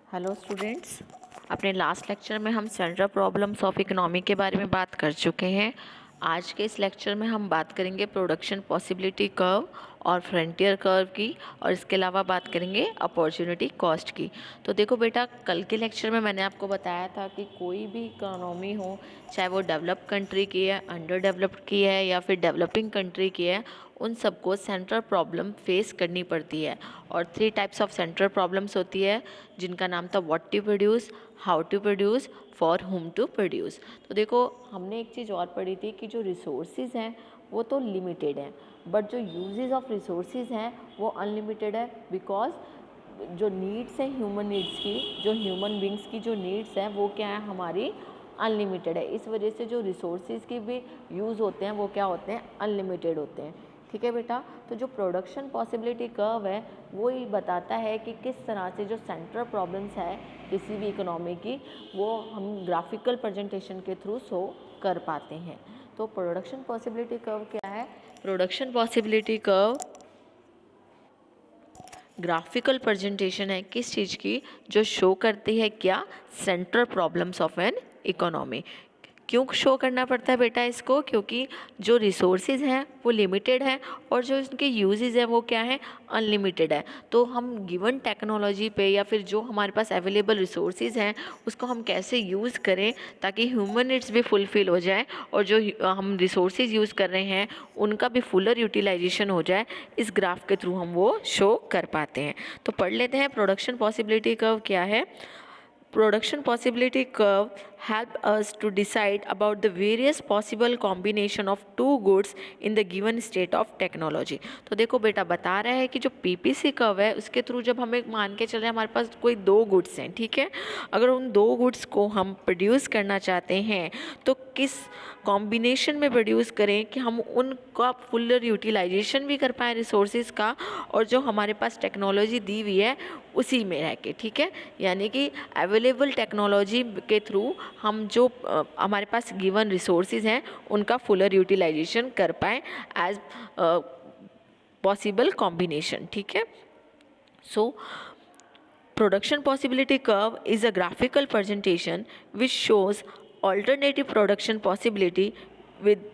Hello students. अपने last lecture में हम सेंट्रल प्रॉब्लम्स ऑफ इकोनॉमी के बारे में बात कर चुके हैं। आज के इस लेक्चर में हम बात करेंगे प्रोडक्शन पॉसिबिलिटी कर्व और फ्रंटियर कर्व की, और इसके अलावा बात करेंगे अपॉर्चुनिटी कॉस्ट की। तो देखो बेटा, कल के लेक्चर में मैंने आपको बताया था कि कोई भी इकोनॉमी हो, चाहे वो डेवलप कंट्री की है, अंडर डेवलप्ड की है या फिर डेवलपिंग कंट्री की है, उन सबको सेंट्रल प्रॉब्लम फेस करनी पड़ती है। और 3 टाइप्स ऑफ सेंट्रल प्रॉब्लम्स होती है, जिनका नाम था what to produce, how to produce, for whom to produce. तो देखो, हमने एक चीज़ और पढ़ी थी कि जो रिसोर्सेज हैं वो तो लिमिटेड हैं, बट जो यूजेस ऑफ रिसोर्सेज हैं वो अनलिमिटेड है। बिकॉज जो नीड्स हैं ह्यूमन नीड्स की, जो ह्यूमन बींग्स की जो नीड्स हैं वो क्या है, हमारी अनलिमिटेड है। इस वजह से जो रिसोर्सेज के भी यूज़ होते हैं वो क्या होते हैं, अनलिमिटेड होते हैं। ठीक है बेटा। तो जो प्रोडक्शन पॉसिबिलिटी कर्व है वो ही बताता है कि किस तरह से जो सेंट्रल प्रॉब्लम्स है किसी भी इकोनॉमी की, वो हम ग्राफिकल प्रेजेंटेशन के थ्रू शो कर पाते हैं। तो प्रोडक्शन पॉसिबिलिटी कर्व क्या है? Production possibility curve graphical presentation है किस चीज़ की, जो शो करती है क्या, central problems of an economy. क्यों शो करना पड़ता है बेटा इसको? क्योंकि जो रिसोर्सेज हैं वो लिमिटेड है और जो इनके यूजेस हैं वो क्या है, अनलिमिटेड है। तो हम गिवन टेक्नोलॉजी पे या फिर जो हमारे पास अवेलेबल रिसोर्सेज हैं उसको हम कैसे यूज़ करें ताकि ह्यूमन नीड्स भी फुलफिल हो जाए और जो हम रिसोर्सेज यूज़ कर रहे हैं उनका भी फुलर यूटिलाइजेशन हो जाए, इस ग्राफ के थ्रू हम वो शो कर पाते हैं। तो पढ़ लेते हैं प्रोडक्शन पॉसिबिलिटी कर्व क्या है। Production possibility curve help us to decide about the various possible combination of two goods in the given state of technology। तो देखो बेटा, बता रहा है कि जो पीपीसी कर्व है उसके थ्रू जब हमें मान के चल रहे हैं हमारे पास कोई 2 गुड्स हैं, ठीक है। अगर उन 2 गुड्स को हम प्रोड्यूस करना चाहते हैं तो किस कॉम्बिनेशन में प्रोड्यूस करें कि हम उनका फुलर यूटिलाइजेशन भी कर पाएँ रिसोर्सेज का, और जो हमारे पास टेक्नोलॉजी दी हुई है उसी में रह के, ठीक है। यानी कि अवेलेबल टेक्नोलॉजी के थ्रू हम जो हमारे पास गिवन रिसोर्सेज हैं उनका फुलर यूटिलाइजेशन कर पाएँ एज पॉसिबल कॉम्बिनेशन, ठीक है। सो production possibility curve is a graphical presentation which shows alternative production possibility with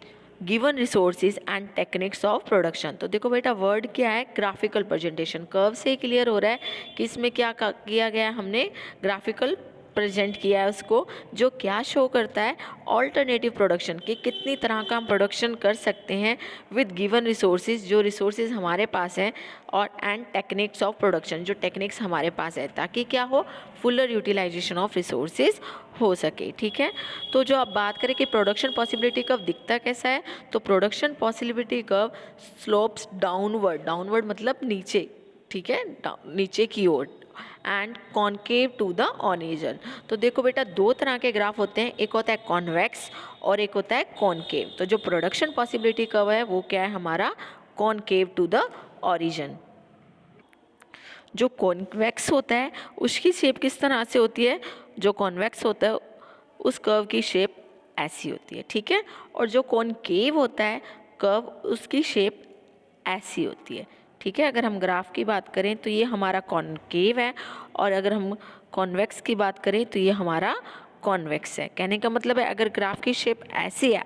given resources and techniques of production. तो देखो बेटा, वर्ड क्या है, ग्राफिकल प्रेजेंटेशन। कर्व से क्लियर हो रहा है कि इसमें क्या किया गया है, हमने ग्राफिकल प्रेजेंट किया है उसको, जो क्या शो करता है, ऑल्टरनेटिव प्रोडक्शन की कितनी तरह का हम प्रोडक्शन कर सकते हैं विद गिवन रिसोर्सेज, जो रिसोर्सेज हमारे पास हैं, और एंड टेक्निक्स ऑफ प्रोडक्शन, जो टेक्निक्स हमारे पास है, ताकि क्या हो, फुलर यूटिलाइजेशन ऑफ रिसोर्सेज हो सके, ठीक है। तो जो अब बात करें कि प्रोडक्शन पॉसिबिलिटी कर्व दिखता कैसा है, तो production possibility curve slopes downward, downward मतलब नीचे, ठीक है, नीचे की ओर, and concave to the origin. तो देखो बेटा, 2 तरह के ग्राफ होते हैं, एक होता है कॉन्वेक्स और एक होता है कॉनकेव। तो जो प्रोडक्शन पॉसिबिलिटी कर्व है वो क्या है, हमारा कॉनकेव टू द ऑरिजिन। जो कॉन्वेक्स होता है उसकी शेप किस तरह से होती है, जो कॉन्वेक्स होता है उस कर्व की शेप ऐसी होती है, ठीक है। और जो कॉनकेव होता है कर्व, उसकी शेप ऐसी होती है, ठीक है। अगर हम ग्राफ की बात करें तो ये हमारा कॉनकेव है, और अगर हम कॉन्वेक्स की बात करें तो ये हमारा कॉन्वेक्स है। कहने का मतलब है, अगर ग्राफ की शेप ऐसी है,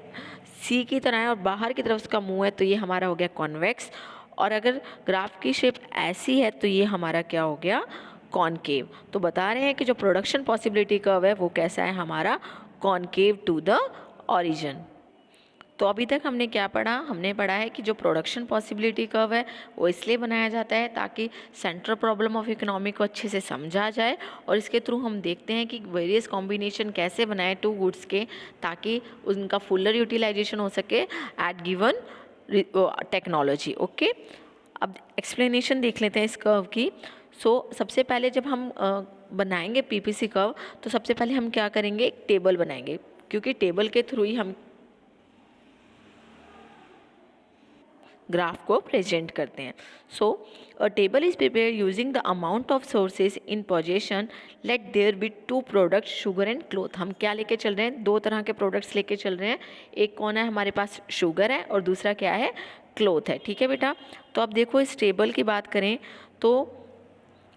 सी की तरह है और बाहर की तरफ उसका मुंह है, तो ये हमारा हो गया कॉन्वेक्स, और अगर ग्राफ की शेप ऐसी है तो ये हमारा क्या हो गया, कॉनकेव। तो बता रहे हैं कि जो प्रोडक्शन पॉसिबिलिटी कर्व है वो कैसा है, हमारा कॉनकेव टू द ऑरिजिन। तो अभी तक हमने क्या पढ़ा, हमने पढ़ा है कि जो प्रोडक्शन पॉसिबिलिटी कर्व है वो इसलिए बनाया जाता है ताकि सेंट्रल प्रॉब्लम ऑफ इकोनॉमी को अच्छे से समझा जाए, और इसके थ्रू हम देखते हैं कि वेरियस कॉम्बिनेशन कैसे बनाए 2 गुड्स के, ताकि उनका फुलर यूटिलाइजेशन हो सके एट गिवन टेक्नोलॉजी। ओके, अब एक्सप्लेनेशन देख लेते हैं इस कर्व की। सबसे पहले जब हम बनाएंगे पीपीसी कर्व, तो सबसे पहले हम क्या करेंगे, एक टेबल बनाएंगे, क्योंकि टेबल के थ्रू ही हम ग्राफ को प्रेजेंट करते हैं। So a table is prepare using the amount of sources in position, let there be 2 products, sugar and cloth. हम क्या लेके चल रहे हैं, 2 तरह के प्रोडक्ट्स लेके चल रहे हैं। एक कौन है, हमारे पास शुगर है, और दूसरा क्या है, क्लोथ है, ठीक है बेटा। तो अब देखो, इस टेबल की बात करें तो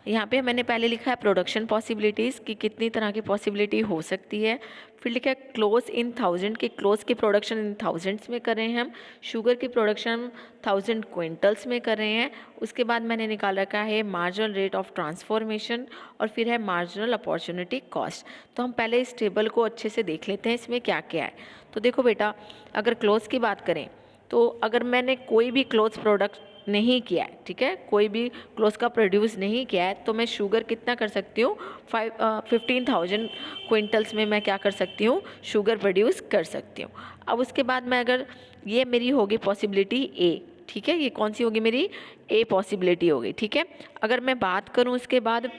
यहाँ पे मैंने पहले लिखा है प्रोडक्शन पॉसिबिलिटीज़ कि कितनी तरह की पॉसिबिलिटी हो सकती है। फिर लिखा है क्लोज इन थाउजेंड कि क्लोज की प्रोडक्शन इन थाउजेंड्स में कर रहे हैं हम। शुगर की प्रोडक्शन 1000 क्विंटल्स में कर रहे हैं। उसके बाद मैंने निकाल रखा है मार्जिनल रेट ऑफ ट्रांसफॉर्मेशन और फिर है मार्जिनल अपॉर्चुनिटी कॉस्ट। तो हम पहले इस टेबल को अच्छे से देख लेते हैं इसमें क्या क्या है। तो देखो बेटा, अगर क्लोज की बात करें तो अगर मैंने कोई भी क्लोज प्रोडक्ट नहीं किया है, ठीक है, कोई भी क्लोज का प्रोड्यूस नहीं किया है, तो मैं शुगर कितना कर सकती हूँ 15,000 क्विंटल्स में मैं क्या कर सकती हूँ, शुगर प्रोड्यूस कर सकती हूँ। अब उसके बाद मैं अगर ये मेरी होगी पॉसिबिलिटी ए, ठीक है, ये कौन सी होगी मेरी ए पॉसिबिलिटी होगी, ठीक है। अगर मैं बात करूँ उसके बाद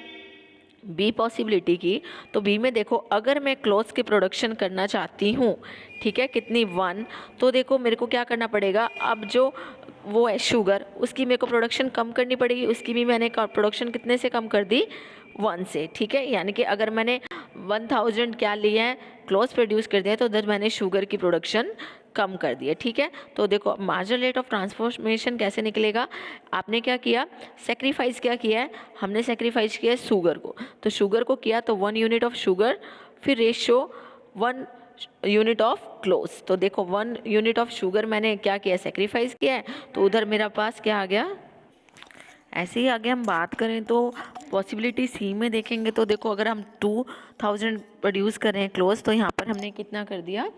बी पॉसिबिलिटी की, तो बी में देखो अगर मैं क्लोथ्स की प्रोडक्शन करना चाहती हूँ, ठीक है, कितनी 1, तो देखो मेरे को क्या करना पड़ेगा, अब जो वो है शुगर उसकी मेरे को प्रोडक्शन कम करनी पड़ेगी। उसकी भी मैंने प्रोडक्शन कितने से कम कर दी, 1 से, ठीक है। यानी कि अगर मैंने 1000 क्या लिया है क्लोथ्स प्रोड्यूस कर दिया है, तो उधर मैंने शुगर की प्रोडक्शन कम कर दिया, ठीक है। तो देखो मार्जिनल रेट ऑफ ट्रांसफॉर्मेशन कैसे निकलेगा, आपने क्या किया, सेक्रीफाइस क्या किया है, हमने सेक्रीफाइस किया है शुगर को, तो शुगर को किया तो 1 यूनिट ऑफ शुगर, फिर रेशियो 1 यूनिट ऑफ क्लोथ्स। तो देखो 1 यूनिट ऑफ शुगर मैंने क्या किया, सेक्रीफाइस किया है, तो उधर मेरा पास क्या आ गया। ऐसे ही आगे हम बात करें तो पॉसिबिलिटी सी में देखेंगे तो देखो अगर हम 2000 प्रोड्यूस कर रहे हैं क्लोथ्स, तो यहाँ पर हमने कितना कर दिया,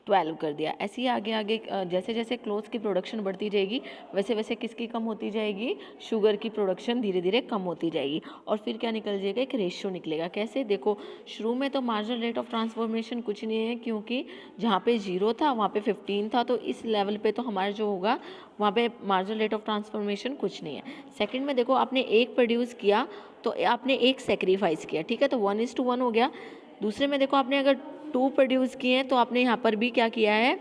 12 कर दिया। ऐसे ही आगे आगे जैसे जैसे क्लोथ्स की प्रोडक्शन बढ़ती जाएगी वैसे वैसे किसकी कम होती जाएगी, शुगर की प्रोडक्शन धीरे धीरे कम होती जाएगी। और फिर क्या निकल जाएगा, एक रेशियो निकलेगा। कैसे, देखो शुरू में तो मार्जिनल रेट ऑफ ट्रांसफॉर्मेशन कुछ नहीं है, क्योंकि जहाँ पे 0 था वहाँ पे 15 था, तो इस लेवल पे तो हमारा जो होगा वहाँ पे मार्जिनल रेट ऑफ ट्रांसफॉर्मेशन कुछ नहीं है। सेकंड में देखो आपने एक प्रोड्यूस किया तो आपने एक सेक्रीफाइस किया, ठीक है, तो 1:1 हो गया। दूसरे में देखो आपने अगर 2 प्रोड्यूस किए हैं तो आपने यहाँ पर भी क्या किया है,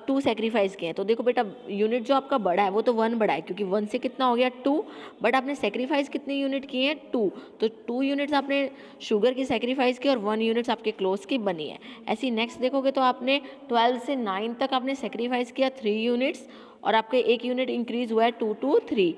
2 सेक्रीफाइस किए हैं। तो देखो बेटा यूनिट जो आपका बड़ा है वो तो 1 बड़ा है, क्योंकि 1 से कितना हो गया 2, बट आपने सेक्रीफाइस कितने यूनिट किए हैं, 2, तो 2 यूनिट्स आपने शुगर की सेक्रीफाइस की और 1 यूनिट्स आपके क्लोज की बनी है। ऐसे ही नेक्स्ट देखोगे तो आपने 12 से 9 तक आपने सेक्रीफाइस किया 3 यूनिट्स, और आपके 1 यूनिट इंक्रीज हुआ है 2 to 3।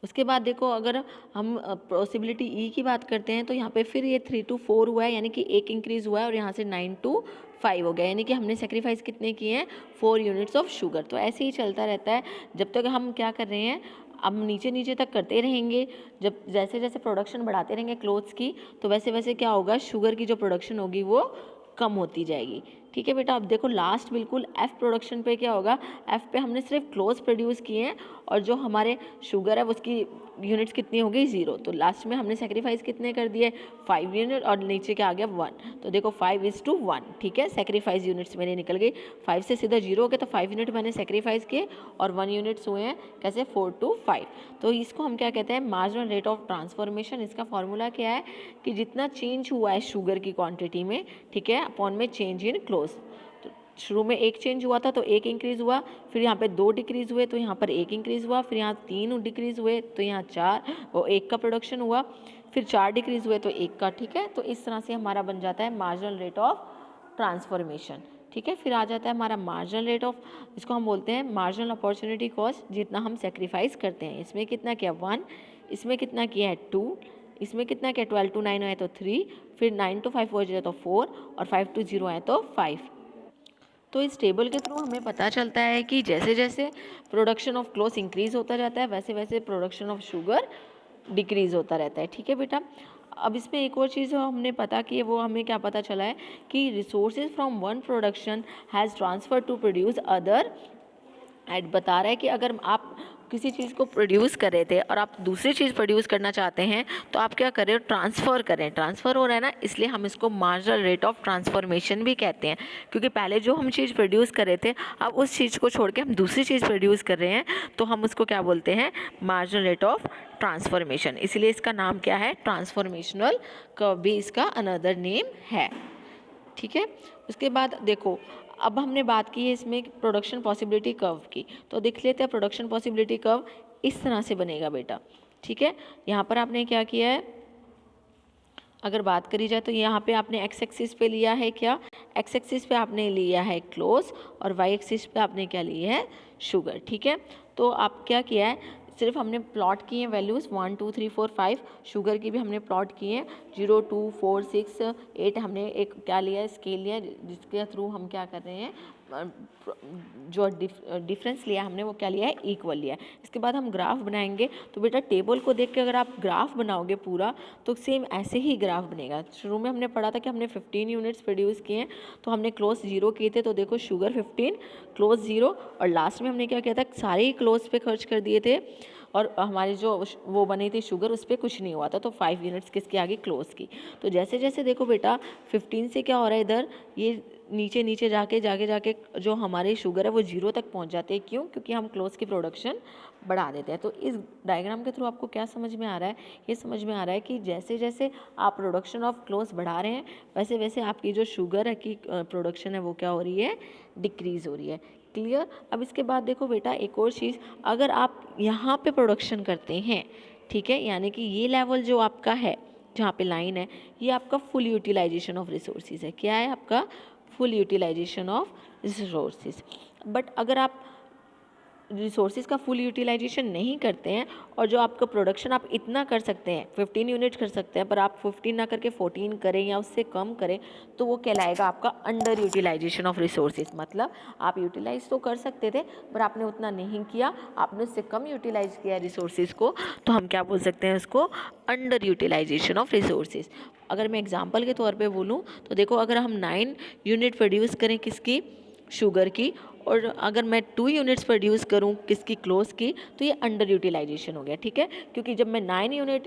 उसके बाद देखो अगर हम पॉसिबिलिटी ई की बात करते हैं तो यहाँ पे फिर ये 3 to 4 हुआ है, यानी कि 1 इंक्रीज़ हुआ है, और यहाँ से 9 to 5 हो गया, यानी कि हमने सेक्रीफाइस कितने किए हैं, 4 यूनिट्स ऑफ शुगर। तो ऐसे ही चलता रहता है जब तक हम क्या कर रहे हैं, अब नीचे नीचे तक करते रहेंगे। जब जैसे जैसे प्रोडक्शन बढ़ाते रहेंगे क्लोथ्स की, तो वैसे वैसे क्या होगा, शुगर की जो प्रोडक्शन होगी वो कम होती जाएगी, ठीक है बेटा। अब देखो लास्ट बिल्कुल एफ प्रोडक्शन पे क्या होगा, एफ पे हमने सिर्फ क्लोज प्रोड्यूस किए हैं और जो हमारे शुगर है उसकी यूनिट्स कितनी हो गई, 0। तो लास्ट में हमने सेक्रीफाइस कितने कर दिए, 5 यूनिट, और नीचे क्या आ गया 1। तो देखो 5:1, ठीक है, सेक्रीफाइस यूनिट्स मेरी निकल गई। 5 से सीधा 0 हो गया, तो 5 यूनिट मैंने सेक्रीफाइस किए और 1 यूनिट्स हुए हैं कैसे, 4 to 5। तो इसको हम क्या कहते हैं, मार्जिनल रेट ऑफ ट्रांसफॉर्मेशन। इसका फॉर्मूला क्या है कि जितना चेंज हुआ है शुगर की क्वांटिटी में, ठीक है, अपॉन में चेंज इन क्लोज। तो शुरू में 1 चेंज हुआ था तो 1 इंक्रीज़ हुआ, फिर यहाँ पे 2 डिक्रीज़ हुए तो यहाँ पर 1 इंक्रीज़ हुआ, फिर यहाँ 3 डिक्रीज़ हुए तो यहाँ 1 का प्रोडक्शन हुआ, फिर 4 डिक्रीज़ हुए तो 1 का, ठीक है। तो इस तरह से हमारा बन जाता है मार्जिनल रेट ऑफ ट्रांसफॉर्मेशन, ठीक है। फिर आ जाता है हमारा मार्जिनल रेट ऑफ, इसको हम बोलते हैं मार्जिनल अपॉर्चुनिटी कॉस्ट, जितना हम सेक्रीफाइस करते हैं। इसमें कितना किया 1, इसमें कितना किया है 2, इसमें कितना किया 12 to 9 है तो 3, फिर 9 to 5 हो जाए तो 4, और 5 to 0 है तो 5। तो इस टेबल के थ्रू हमें पता चलता है कि जैसे जैसे प्रोडक्शन ऑफ क्लोथ इंक्रीज़ होता जाता है वैसे वैसे प्रोडक्शन ऑफ शुगर डिक्रीज़ होता रहता है, ठीक है बेटा। अब इसमें एक और चीज़ हमने पता की है, वो हमें क्या पता चला है कि resources from one production has transfer to produce other. एड बता रहा है कि अगर आप किसी चीज़ को प्रोड्यूस कर रहे थे और आप दूसरी चीज़ प्रोड्यूस करना चाहते हैं तो आप क्या कर रहे हो, ट्रांसफ़र करें, ट्रांसफ़र हो रहा है ना, इसलिए हम इसको मार्जिनल रेट ऑफ ट्रांसफॉर्मेशन भी कहते हैं। क्योंकि पहले जो हम चीज़ प्रोड्यूस कर रहे थे अब उस चीज़ को छोड़ के हम दूसरी चीज़ प्रोड्यूस कर रहे हैं, तो हम उसको क्या बोलते हैं, मार्जिनल रेट ऑफ ट्रांसफॉर्मेशन। इसलिए इसका नाम क्या है, ट्रांसफॉर्मेशनल कर्व भी इसका अनदर नेम है, ठीक है। उसके बाद देखो अब हमने बात की है इसमें प्रोडक्शन पॉसिबिलिटी कर्व की, तो देख लेते हैं प्रोडक्शन पॉसिबिलिटी कर्व इस तरह से बनेगा बेटा, ठीक है। यहाँ पर आपने क्या किया है, अगर बात करी जाए तो यहाँ पे आपने एक्स एक्सिस पे लिया है क्या, एक्स एक्सिस पे आपने लिया है क्लोज और वाई एक्सिस पे आपने क्या लिया है, शुगर, ठीक है। तो आप क्या किया है, सिर्फ हमने प्लॉट किए हैं वैल्यूज़ 1 2 3 4 5, शुगर की भी हमने प्लॉट किए हैं 0 2 4 6 8, हमने एक क्या लिया है, स्केल लिया है, जिसके थ्रू हम क्या कर रहे हैं, जो डिफरेंस लिया हमने वो क्या लिया है, इक्वल लिया है। इसके बाद हम ग्राफ बनाएंगे। तो बेटा टेबल को देख के अगर आप ग्राफ बनाओगे पूरा तो सेम ऐसे ही ग्राफ बनेगा। शुरू में हमने पढ़ा था कि हमने 15 यूनिट्स प्रोड्यूस किए हैं, तो हमने क्लोज 0 किए थे, तो देखो शुगर 15, क्लोज 0, और लास्ट में हमने क्या किया था, सारे ही क्लोज पे खर्च कर दिए थे, और हमारी जो वो बनी थी शुगर उस पर कुछ नहीं हुआ था, तो 5 यूनिट्स किसकी आगे, क्लोज की। तो जैसे जैसे देखो बेटा 15 से क्या हो रहा है, इधर ये नीचे नीचे जाके जो हमारे शुगर है वो 0 तक पहुंच जाते हैं। क्यों? क्योंकि हम क्लोज की प्रोडक्शन बढ़ा देते हैं। तो इस डायग्राम के थ्रू आपको क्या समझ में आ रहा है, ये समझ में आ रहा है कि जैसे जैसे आप प्रोडक्शन ऑफ क्लोज बढ़ा रहे हैं वैसे वैसे आपकी जो शुगर है की प्रोडक्शन है वो क्या हो रही है, डिक्रीज़ हो रही है। क्लियर? अब इसके बाद देखो बेटा एक और चीज़, अगर आप यहाँ पे प्रोडक्शन करते हैं, ठीक है, यानी कि ये लेवल जो आपका है जहाँ पे लाइन है, ये आपका फुल यूटिलाइजेशन ऑफ रिसोर्सेज है। क्या है आपका? Full utilization of resources. But अगर आप रिसोर्सेज का फुल यूटिलाइजेशन नहीं करते हैं और जो आपका प्रोडक्शन आप इतना कर सकते हैं 15 यूनिट कर सकते हैं, पर आप 15 ना करके 14 करें या उससे कम करें, तो वो कहलाएगा आपका अंडर यूटिलाइजेशन ऑफ रिसोर्सेज। मतलब आप यूटिलाइज तो कर सकते थे पर आपने उतना नहीं किया, आपने उससे कम यूटिलाइज किया रिसोर्सेज को, तो हम क्या बोल सकते हैं उसको, अंडर यूटिलाइजेशन ऑफ रिसोर्सेज। अगर मैं एग्जाम्पल के तौर पर बोलूँ तो देखो अगर हम 9 यूनिट प्रोड्यूस करें किसकी, शुगर की, और अगर मैं 2 यूनिट्स प्रोड्यूस करूं किसकी, क्लोज की, तो ये अंडर यूटिलाइजेशन हो गया। ठीक है, क्योंकि जब मैं 9 यूनिट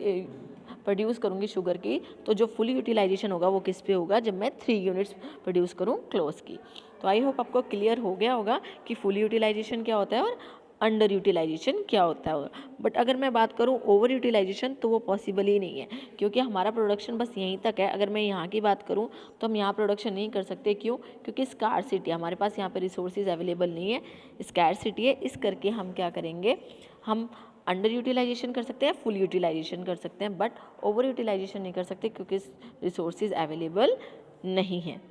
प्रोड्यूस करूंगी शुगर की, तो जो फुल यूटिलाइजेशन होगा वो किस पे होगा, जब मैं 3 यूनिट्स प्रोड्यूस करूं क्लोज की। तो आई होप आपको क्लियर हो गया होगा कि फुल यूटिलाइजेशन क्या होता है और अंडर यूटिलाइजेशन क्या होता है। बट अगर मैं बात करूं ओवर यूटिलाइजेशन, तो वो पॉसिबल ही नहीं है, क्योंकि हमारा प्रोडक्शन बस यहीं तक है। अगर मैं यहाँ की बात करूं तो हम यहाँ प्रोडक्शन नहीं कर सकते। क्यों? क्योंकि स्कार्सिटी, हमारे पास यहाँ पे रिसोर्सेज अवेलेबल नहीं है, स्कार्सिटी है, इस करके हम क्या करेंगे, हम अंडर यूटिलाइजेशन कर सकते हैं, फुल यूटिलाइजेशन कर सकते हैं, बट ओवर यूटिलाइजेशन नहीं कर सकते क्योंकि रिसोर्सेज अवेलेबल नहीं है।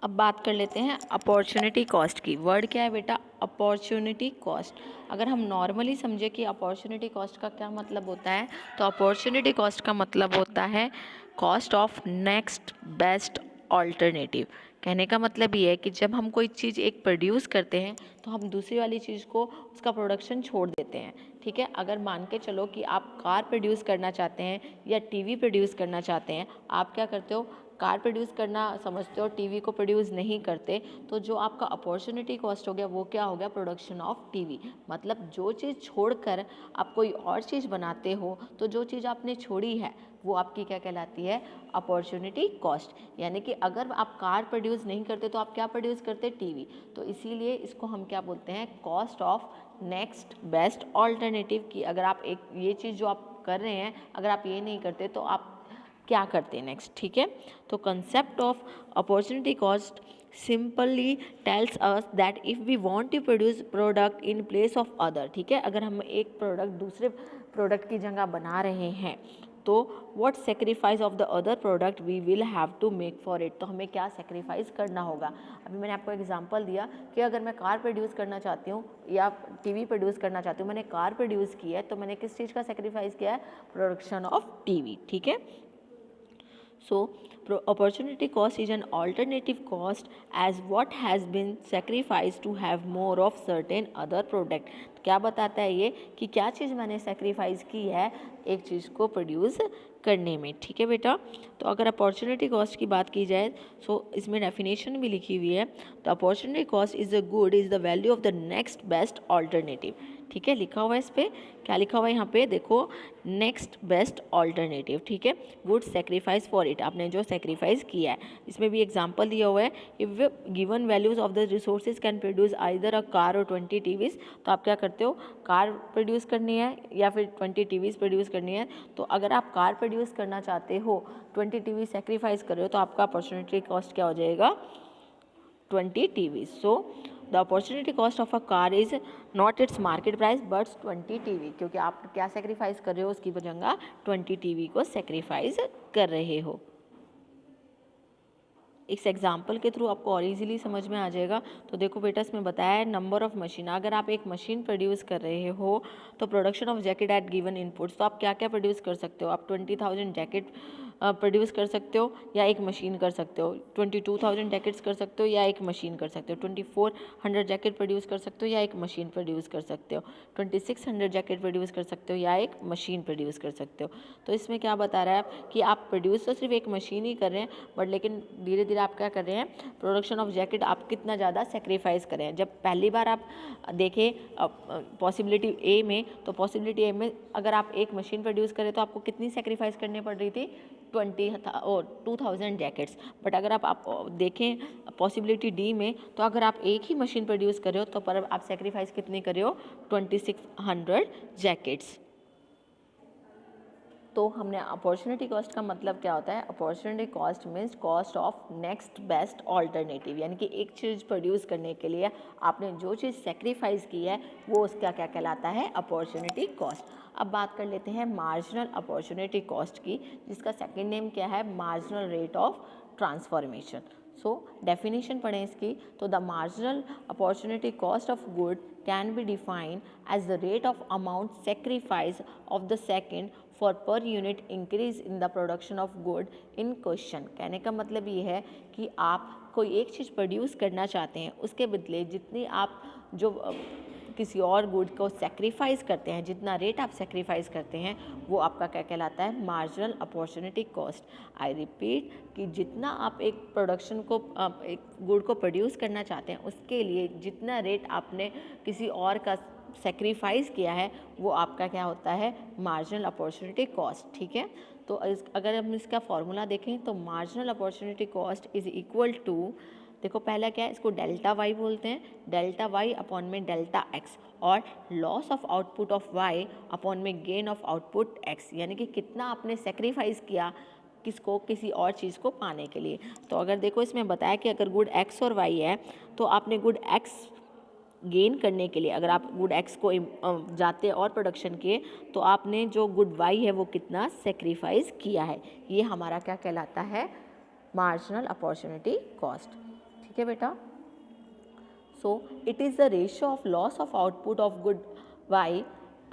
अब बात कर लेते हैं अपॉर्चुनिटी कॉस्ट की। वर्ड क्या है बेटा? Opportunity cost. अगर हम नॉर्मली समझे कि अपॉर्चुनिटी कॉस्ट का क्या मतलब होता है, तो अपॉर्चुनिटी कॉस्ट का मतलब होता है cost of next best alternative. कहने का मतलब ये है कि जब हम कोई चीज़ एक प्रोड्यूस करते हैं तो हम दूसरी वाली चीज़ को, उसका प्रोडक्शन छोड़ देते हैं। ठीक है, अगर मान के चलो कि आप कार प्रोड्यूस करना चाहते हैं या टीवी प्रोड्यूस करना चाहते हैं, आप क्या करते हो, कार प्रोड्यूस करना समझते हो, टीवी को प्रोड्यूस नहीं करते, तो जो आपका अपॉर्चुनिटी कॉस्ट हो गया वो क्या हो गया, प्रोडक्शन ऑफ टीवी। मतलब जो चीज़ छोड़कर आप कोई और चीज़ बनाते हो, तो जो चीज़ आपने छोड़ी है वो आपकी क्या कहलाती है, अपॉर्चुनिटी कॉस्ट। यानी कि अगर आप कार प्रोड्यूस नहीं करते तो आप क्या प्रोड्यूस करते, टीवी। तो इसीलिए इसको हम क्या बोलते हैं, cost of next best alternative. की अगर आप एक ये चीज़ जो आप कर रहे हैं, अगर आप ये नहीं करते तो आप क्या करते हैं नेक्स्ट। ठीक है, तो concept of opportunity cost simply tells us that if we want to produce product in place of other, ठीक है, अगर हम एक प्रोडक्ट दूसरे प्रोडक्ट की जगह बना रहे हैं, तो what sacrifice of the other product we will have to make for it. तो हमें क्या सेक्रीफाइस करना होगा। अभी मैंने आपको एग्जांपल दिया कि अगर मैं कार प्रोड्यूस करना चाहती हूँ या टीवी प्रोड्यूस करना चाहती हूँ, मैंने कार प्रोड्यूस की है, तो मैंने किस चीज़ का सेक्रीफाइस किया है, प्रोडक्शन ऑफ टीवी। ठीक है, so opportunity cost is an alternative cost as what has been sacrificed to have more of certain other product। तो क्या बताता है ये कि क्या चीज़ मैंने सेक्रीफाइस की है एक चीज़ को प्रोड्यूस करने में। ठीक है बेटा, तो अगर अपॉर्चुनिटी कॉस्ट की बात की जाए सो इसमें डेफिनेशन भी लिखी हुई है। तो opportunity cost is the good is the value of the next best alternative. ठीक है, लिखा हुआ है इस पर, क्या लिखा हुआ है यहाँ पे देखो, नेक्स्ट बेस्ट ऑल्टरनेटिव। ठीक है, गुड सेक्रीफाइस फॉर इट, आपने जो सेक्रीफाइस किया है। इसमें भी एग्जांपल दिया हुआ है, if given values of the resources can produce either a car और 20 टीवीज। तो आप क्या करते हो, कार प्रोड्यूस करनी है या फिर 20 टीवीज प्रोड्यूस करनी है। तो अगर आप कार प्रोड्यूस करना चाहते हो, 20 टीवी सेक्रीफाइस कर रहे हो, तो आपका अपॉर्चुनिटी कॉस्ट क्या हो जाएगा, 20 TVs. So the opportunity cost of a car is not its market price but 20 TV, क्योंकि आप क्या सेक्रीफाइस कर रहे हो, उसकी जगह 20 TV को सेक्रीफाइस कर रहे हो। इस एग्जाम्पल के थ्रू आपको और इजीली समझ में आ जाएगा। तो देखो बेटा, इसमें बताया है नंबर ऑफ मशीन। अगर आप एक मशीन प्रोड्यूस कर रहे हो तो production of jacket at given inputs, तो आप क्या क्या प्रोड्यूस कर सकते हो? आप 20,000 जैकेट प्रोड्यूस कर सकते हो या एक मशीन कर सकते हो, 22,000 जैकेट्स कर सकते हो या एक मशीन कर सकते हो, 2400 जैकेट प्रोड्यूस कर सकते हो या एक मशीन प्रोड्यूस कर सकते हो, 2600 जैकेट प्रोड्यूस कर सकते हो या एक मशीन प्रोड्यूस कर सकते हो। तो इसमें क्या बता रहा है कि आप प्रोड्यूस तो सिर्फ एक मशीन ही कर रहे हैं, बट लेकिन धीरे धीरे आप क्या कर रहे हैं, प्रोडक्शन ऑफ जैकेट आप कितना ज़्यादा सेक्रीफाइस करें हैं। जब पहली बार आप देखें पॉसिबिलिटी ए में, तो पॉसिबिलिटी ए में अगर आप एक मशीन प्रोड्यूस करें तो आपको कितनी सेक्रीफाइस करनी पड़ रही थी? 2,000 जैकेट्स। बट अगर आप देखें पॉसिबिलिटी डी में, तो अगर आप एक ही मशीन प्रोड्यूस कर रहे हो तो पर आप सेक्रीफाइस कितनी कर रहे हो? 2,600 जैकेट्स। तो हमने अपॉर्चुनिटी कॉस्ट का मतलब क्या होता है? Opportunity cost means cost of next best alternative, यानी कि एक चीज़ प्रोड्यूस करने के लिए आपने जो चीज़ सेक्रीफाइस की है वो उसका क्या कहलाता है? Opportunity cost. अब बात कर लेते हैं मार्जिनल अपॉर्चुनिटी कॉस्ट की, जिसका सेकेंड नेम क्या है? Marginal rate of transformation. So definition पढ़ें इसकी, तो the marginal opportunity cost of good can be defined as the rate of amount sacrifice of the second for per unit increase in the production of good in question. कहने का मतलब ये है कि आप कोई एक चीज़ प्रोड्यूस करना चाहते हैं, उसके बदले जितनी आप जो किसी और गुड को सेक्रीफाइस करते हैं, जितना रेट आप सेक्रीफाइस करते हैं, वो आपका क्या कहलाता है? Marginal opportunity cost. I repeat कि जितना आप एक प्रोडक्शन को एक गुड को प्रोड्यूस करना चाहते हैं, उसके लिए जितना रेट आपने किसी और का सेक्रीफाइस किया है वो आपका क्या होता है? Marginal opportunity cost. ठीक है, तो अगर हम इसका फॉर्मूला देखें तो marginal opportunity cost is equal to, देखो पहला क्या है, इसको डेल्टा वाई बोलते हैं, डेल्टा वाई अपॉन में डेल्टा एक्स, और loss of output of Y upon में गेन ऑफ आउटपुट एक्स, यानी कि कितना आपने सेक्रीफाइस किया किसको? किसी और चीज़ को पाने के लिए। तो अगर देखो इसमें बताया कि अगर गुड एक्स और वाई है, तो आपने गुड एक्स गेन करने के लिए अगर आप गुड एक्स को जाते और प्रोडक्शन किए, तो आपने जो गुड वाई है वो कितना सेक्रीफाइस किया है, ये हमारा क्या कहलाता है? Marginal opportunity cost. ठीक है बेटा, so it is the ratio of loss of output of good Y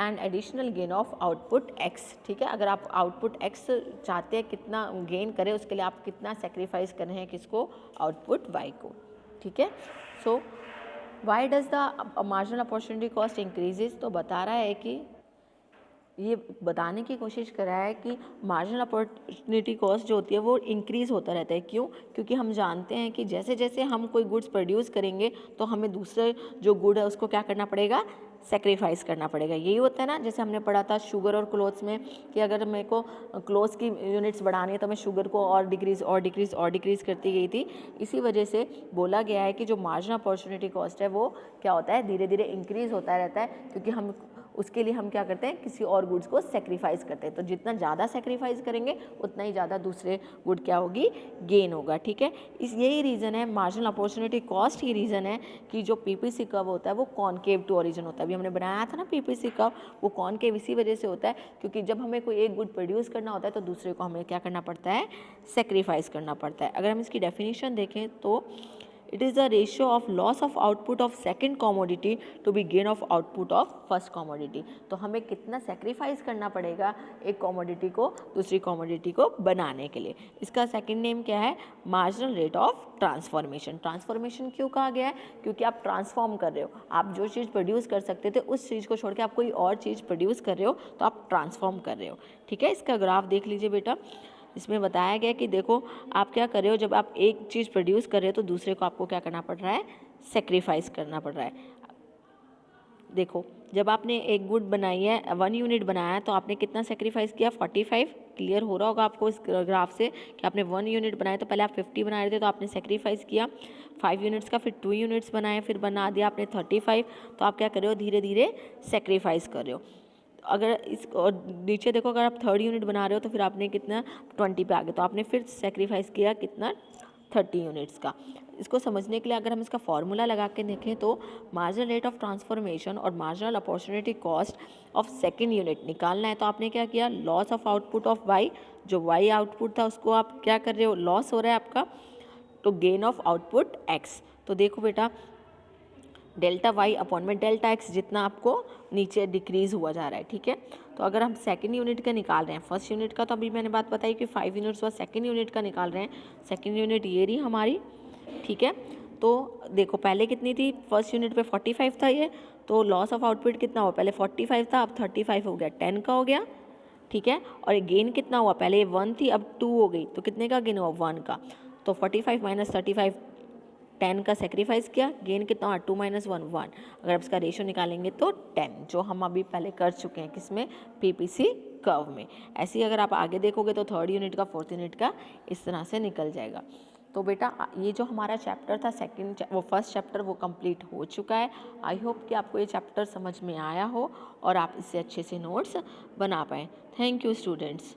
and additional gain of output X. ठीक है, अगर आप आउटपुट एक्स चाहते हैं कितना गेन करें, उसके लिए आप कितना सेक्रीफाइस कर रहे हैं किसको? आउटपुट वाई को। ठीक है, so Y does the marginal opportunity cost increases? तो बता रहा है कि ये बताने की कोशिश कर रहा है कि मार्जिनल अपॉर्चुनिटी कॉस्ट जो होती है वो इंक्रीज़ होता रहता है। क्यों? क्योंकि हम जानते हैं कि जैसे जैसे हम कोई गुड्स प्रोड्यूस करेंगे तो हमें दूसरे जो गुड है उसको क्या करना पड़ेगा? सेक्रीफाइस करना पड़ेगा। यही होता है ना, जैसे हमने पढ़ा था शुगर और क्लोथ्स में कि अगर मेरे को क्लोथ्स की यूनिट्स बढ़ानी है तो मैं शुगर को और डिक्रीज़ करती गई थी। इसी वजह से बोला गया है कि जो मार्जिनल अपॉर्चुनिटी कॉस्ट है वो क्या होता है? धीरे धीरे इंक्रीज़ होता रहता है, क्योंकि हम उसके लिए हम क्या करते हैं? किसी और गुड्स को सेक्रीफाइस करते हैं। तो जितना ज़्यादा सेक्रीफाइस करेंगे उतना ही ज़्यादा दूसरे गुड क्या होगी? गेन होगा। ठीक है, यही रीज़न है, मार्जिनल अपॉर्चुनिटी कॉस्ट ही रीज़न है कि जो पीपीसी कर्व होता है वो कॉनकेव टू ओरिजिन होता है। अभी हमने बनाया था ना पीपीसी कर्व, वो कॉनकेव इसी वजह से होता है क्योंकि जब हमें कोई एक गुड प्रोड्यूस करना होता है तो दूसरे को हमें क्या करना पड़ता है? सेक्रीफाइस करना पड़ता है। अगर हम इसकी डेफिनेशन देखें तो it is the ratio of loss of output of second commodity to be gain of output of first commodity। तो हमें कितना सेक्रीफाइस करना पड़ेगा एक कॉमोडिटी को दूसरी कॉमोडिटी को बनाने के लिए। इसका सेकंड नेम क्या है? Marginal rate of transformation. Transformation क्यों कहा गया है? क्योंकि आप ट्रांसफॉर्म कर रहे हो, आप जो चीज़ प्रोड्यूस कर सकते थे उस चीज़ को छोड़ के आप कोई और चीज़ प्रोड्यूस कर रहे हो, तो आप ट्रांसफॉर्म कर रहे हो। ठीक है, इसका ग्राफ देख लीजिए बेटा, इसमें बताया गया कि देखो आप क्या कर रहे हो, जब आप एक चीज़ प्रोड्यूस कर रहे हो तो दूसरे को आपको क्या करना पड़ रहा है? सेक्रीफाइस करना पड़ रहा है। देखो जब आपने एक गुड बनाई है, 1 यूनिट बनाया है, तो आपने कितना सेक्रीफाइस किया? 45। क्लियर हो रहा होगा आपको इस ग्राफ से कि आपने 1 यूनिट बनाया, तो पहले आप 50 बना रहे थे तो आपने सेक्रीफाइस किया 5 यूनिट्स का, फिर 2 यूनिट्स बनाए, फिर बना दिया आपने 35। तो आप क्या कर रहे हो? धीरे धीरे सेक्रीफाइस कर रहे हो। अगर इस और नीचे देखो, अगर आप 3rd यूनिट बना रहे हो तो फिर आपने कितना 20 पे आ गए, तो आपने फिर सेक्रीफाइस किया कितना 30 यूनिट्स का। इसको समझने के लिए अगर हम इसका फॉर्मूला लगा के देखें तो मार्जिनल रेट ऑफ ट्रांसफॉर्मेशन और marginal opportunity cost of second unit निकालना है। तो आपने क्या किया? Loss of output of Y, जो वाई आउटपुट था उसको आप क्या कर रहे हो? लॉस हो रहा है आपका, तो गेन ऑफ आउटपुट x। तो देखो बेटा डेल्टा वाई अपॉन में डेल्टा एक्स जितना आपको नीचे डिक्रीज हुआ जा रहा है, ठीक है। तो अगर हम सेकंड यूनिट का निकाल रहे हैं, फर्स्ट यूनिट का तो अभी मैंने बात बताई कि 5 यूनिट्स बाद सेकंड यूनिट का निकाल रहे हैं, सेकंड यूनिट ये रही हमारी, ठीक है। तो देखो पहले कितनी थी, फर्स्ट यूनिट पे 45 था ये, तो लॉस ऑफ आउटपुट कितना हुआ, पहले 45 था अब 35 हो गया, 10 का हो गया, ठीक है। और ये गेन कितना हुआ, पहले 1 थी अब 2 हो गई, तो कितने का गेन हुआ, 1 का। तो 45 माइनस 35, 10 का सेक्रीफाइस किया, गेन कितना हुआ, 2 माइनस 1 1। अगर आप इसका रेशियो निकालेंगे तो 10, जो हम अभी पहले कर चुके हैं किसमें, पीपीसी कर्व में। ऐसे ही अगर आप आगे देखोगे तो थर्ड यूनिट का, फोर्थ यूनिट का इस तरह से निकल जाएगा। तो बेटा ये जो हमारा चैप्टर था वो फर्स्ट चैप्टर वो कंप्लीट हो चुका है। आई होप कि आपको ये चैप्टर समझ में आया हो और आप इससे अच्छे से नोट्स बना पाएँ। Thank you students.